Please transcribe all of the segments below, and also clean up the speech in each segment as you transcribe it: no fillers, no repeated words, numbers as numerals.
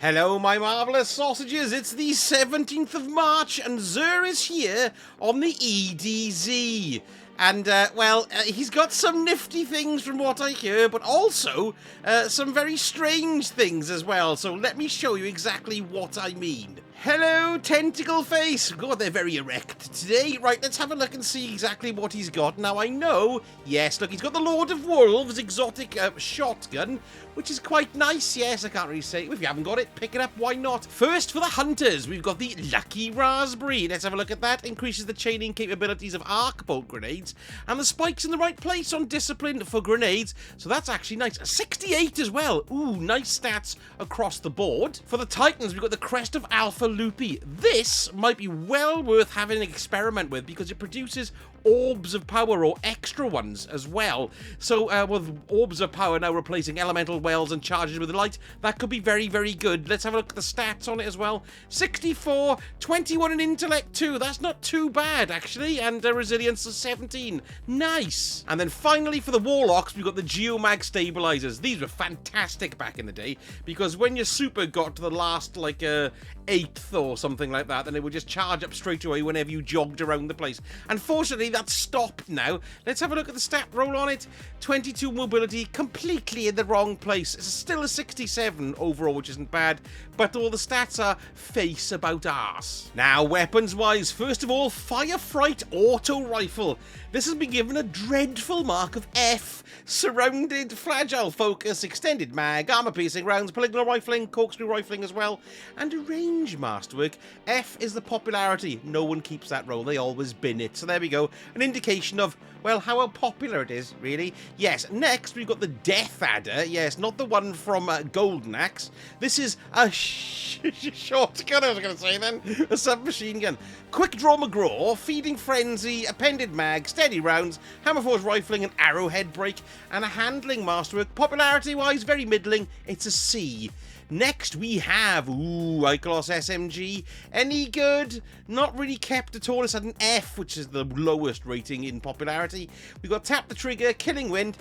Hello, my marvellous sausages. It's the 17th of March, and Zur is here on the EDZ. And, he's got some nifty things from what I hear, but also some very strange things as well. So let me show you exactly what I mean. Hello, Tentacle Face. God, they're very erect today. Right, let's have a look and see exactly what he's got. Now, I know, yes, look, he's got the Lord of Wolves exotic shotgun, which is quite nice. Yes, I can't really say. If you haven't got it, pick it up. Why not? First, for the hunters, we've got the Lucky Raspberry. Let's have a look at that. Increases the chaining capabilities of arc bolt grenades, and the spikes in the right place on discipline for grenades. So that's actually nice. 68 as well. Ooh, nice stats across the board. For the Titans, we've got the Crest of Alpha Loopy. This might be well worth having an experiment with because it produces orbs of power, or extra ones as well. So with orbs of power now replacing elemental wells and charges with light, that could be very, very good. Let's have a look at the stats on it as well. 64, 21 in intellect too. That's not too bad actually, and resilience of 17. Nice. And then finally for the warlocks, we've got the Geomag stabilizers. These were fantastic back in the day because when your super got to the last like 8th or something like that, then it would just charge up straight away whenever you jogged around the place. Unfortunately, that's stopped now. Let's have a look at the stat roll on it. 22 mobility, completely in the wrong place. It's still a 67 overall, which isn't bad, but all the stats are face about arse. Now, weapons-wise, first of all, Fire Fright Auto Rifle. This has been given a dreadful mark of F. Surrounded, fragile focus, extended mag, armor-piercing rounds, polygonal rifling, corkscrew rifling as well, and a range masterwork. F is the popularity. No one keeps that roll. They always bin it. So there we go. An indication of, well, how popular it is, really. Yes, next we've got the Death Adder. Yes, not the one from Golden Axe. This is a shotgun, I was going to say then. A submachine gun. Quick Draw McGraw, Feeding Frenzy, Appended Mag, Steady Rounds, Hammerforce Rifling, and Arrowhead Break, and a Handling Masterwork. Popularity-wise, very middling. It's a C. Next, we have, Iclos SMG. Any good? Not really kept at all. It's at an F, which is the lowest rating in popularity. We've got Tap the Trigger, Killing Wind,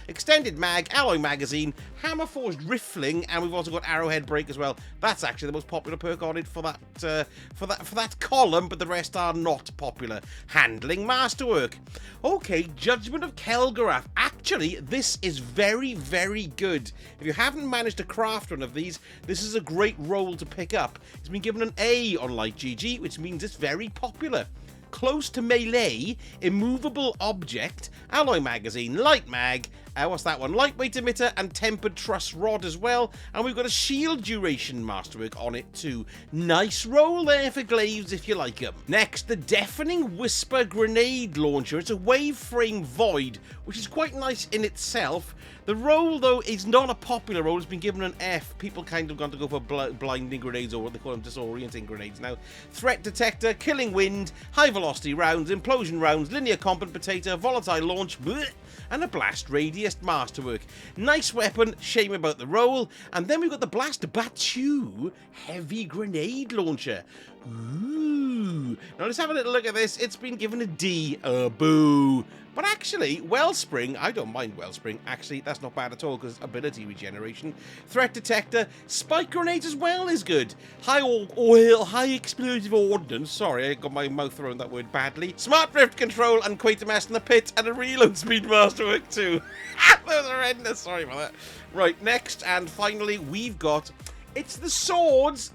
Extended Mag, Alloy Magazine, Hammer Forged Rifling, and we've also got Arrowhead Break as well. That's actually the most popular perk on it for that column, but the rest are not popular. Handling Masterwork. Okay, Judgment of Kelgarath. Actually, this is very, very good. If you haven't managed to craft one of these, this is a great roll to pick up. It's been given an A on Light GG, which means it's very popular. Close to melee, immovable object, alloy magazine, light mag, what's that one? Lightweight emitter and tempered truss rod as well. And we've got a shield duration masterwork on it too. Nice roll there for glaives if you like them. Next, the Deafening Whisper grenade launcher. It's a wave frame void, which is quite nice in itself. The roll, though, is not a popular roll. It's been given an F. People kind of gone to go for blinding grenades, or what they call them, disorienting grenades now. Threat detector, killing wind, high velocity rounds, implosion rounds, linear compensator, volatile launch, bleh, and a blast radius masterwork. Nice weapon, shame about the roll. And then we've got the Blast Batu heavy grenade launcher. Ooh. Now let's have a little look at this. It's been given a D. Boo. But actually, Wellspring, I don't mind Wellspring. Actually, that's not bad at all because ability regeneration. Threat detector, spike grenades as well is good. High oil, high explosive ordnance. Sorry, I got my mouth around that word badly. Smart drift control and Quatermass in the pit, and a reload speed masterwork too. That was horrendous. Sorry about that. Right, next and finally, we've got. It's the swords,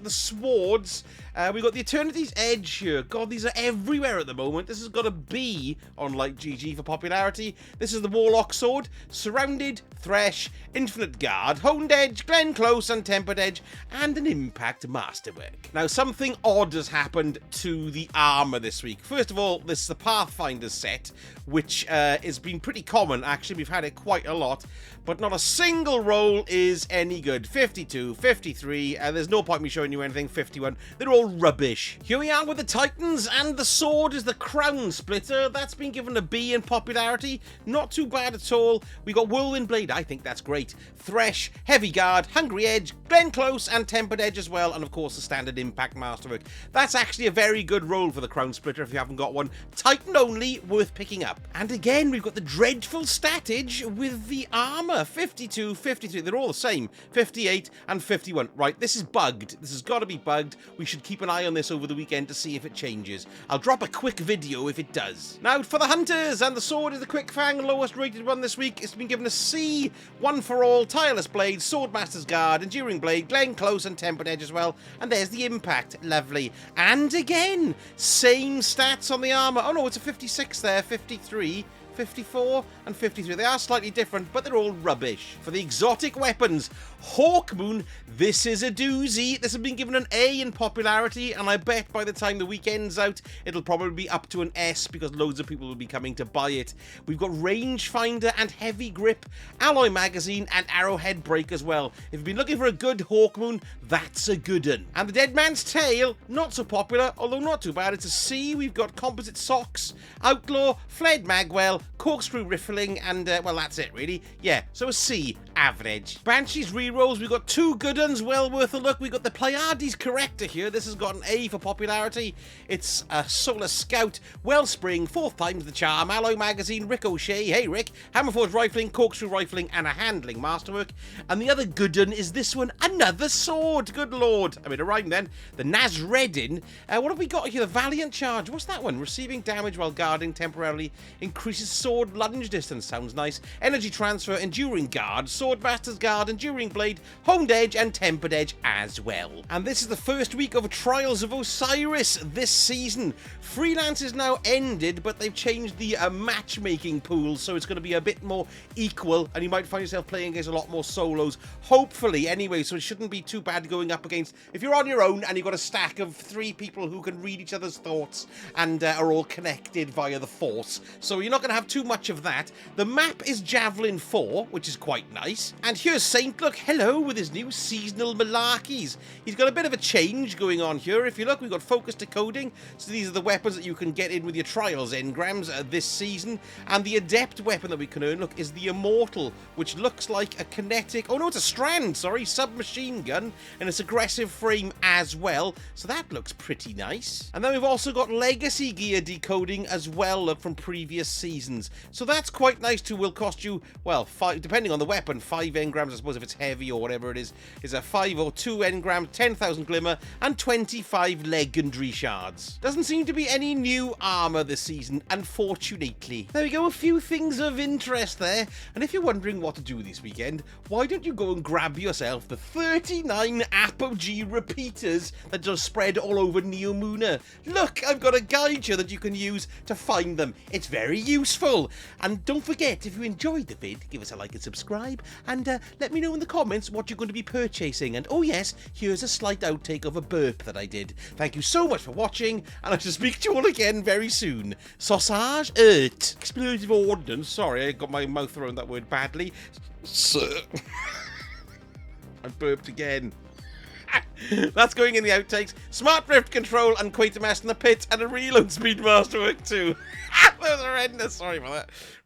we've got the Eternity's Edge here. God, these are everywhere at the moment. This has got a B on Light GG for popularity. This is the Warlock Sword, Surrounded, Thresh, Infinite Guard, Honed Edge, Glen Close, and Tempered Edge, and an Impact Masterwork. Now, something odd has happened to the armor this week. First of all, this is the Pathfinder set, which has been pretty common. Actually, we've had it quite a lot, but not a single roll is any good. 52, 53, there's no point me showing you anything. 51, they're all rubbish. Here we are with the Titans, and the sword is the Crown Splitter. That's been given a B in popularity. Not too bad at all. We got Whirlwind Blade. I think that's great. Thresh, Heavy Guard, Hungry Edge, Glen Close, and Tempered Edge as well. And of course, the standard Impact Masterwork. That's actually a very good roll for the Crown Splitter if you haven't got one. Titan only, worth picking up. And again, we've got the dreadful statage with the armor. 52, 53. They're all the same. 58 and 51. Right, this is bugged. This has got to be bugged. We should keep an eye on this over the weekend to see if it changes. I'll drop a quick video if it does. Now, for the hunters, and the sword is the Quick Fang, lowest rated one this week. It's been given a C, one for all, Tireless Blade, Swordmaster's Guard, Enduring Blade, Glen Close, and Tempered Edge as well. And there's the impact. Lovely. And again, same stats on the armor. Oh no, it's a 56 there, 53. 54 and 53. They are slightly different, but they're all rubbish. For the exotic weapons, Hawkmoon, this is a doozy. This has been given an A in popularity, and I bet by the time the weekend's out, it'll probably be up to an S because loads of people will be coming to buy it. We've got rangefinder and heavy grip, alloy magazine, and arrowhead break as well. If you've been looking for a good Hawkmoon, that's a good one. And the Dead Man's Tail, not so popular, although not too bad. It's a C. We've got composite socks, outlaw, fled magwell, corkscrew riffling, and, well, that's it, really. Yeah, so a C, average. Banshee's rerolls, we've got two good ones, well worth a look. We've got the Pleiades Corrector here. This has got an A for popularity. It's a Solar Scout, Wellspring, 4th time's the charm, alloy magazine, Ricochet, hey Rick, Hammerforge rifling, corkscrew rifling, and a handling masterwork. And the other good one is this one, another sword, good lord. I mean, a rhyme then. The Nazreddin. What have we got here? The Valiant Charge. What's that one? Receiving damage while guarding temporarily increases sword lunge distance. Sounds nice. Energy transfer, Enduring Guard, Swordmaster's Guard, Enduring Blade, Honed Edge, and Tempered Edge as well. And this is the first week of Trials of Osiris this season. Freelance is now ended, but they've changed the matchmaking pool, so it's going to be a bit more equal, and you might find yourself playing against a lot more solos, hopefully, anyway, so it shouldn't be too bad going up against, if you're on your own and you've got a stack of 3 people who can read each other's thoughts and are all connected via the Force, so you're not going to have too much of that. The map is Javelin 4, which is quite nice, and here's Saint, look, hello, with his new seasonal malarkeys. He's got a bit of a change going on here. If you look, we've got focus decoding, so these are the weapons that you can get in with your Trials engrams this season, and the Adept weapon that we can earn, look, is the Immortal, which looks like a kinetic, oh no, it's a strand, sorry, submachine gun, and it's aggressive frame as well, so that looks pretty nice. And then we've also got legacy gear decoding as well, look, from previous seasons, so that's quite nice too. Will cost you, well, 5, depending on the weapon, 5 engrams, I suppose, if it's heavy or whatever it is a 5 or 2 engrams, 10,000 glimmer, and 25 legendary shards. Doesn't seem to be any new armor this season, unfortunately. There we go, a few things of interest there, and if you're wondering what to do this weekend, why don't you go and grab yourself the 39 Apogee repeaters that just spread all over Neomuna. Look, I've got a guide here that you can use to find them. It's very useful. And don't forget, if you enjoyed the vid, give us a like and subscribe, and let me know in the comments what you're going to be purchasing. And oh yes, here's a slight outtake of a burp that I did. Thank you so much for watching, and I shall speak to you all again very soon. Sausage Earth. Explosive ordnance. Sorry, I got my mouth around that word badly. Sir. I burped again. That's going in the outtakes. Smart drift control and Quatermaster in the pit, and a reload speed masterwork too. That was horrendous. Sorry for that.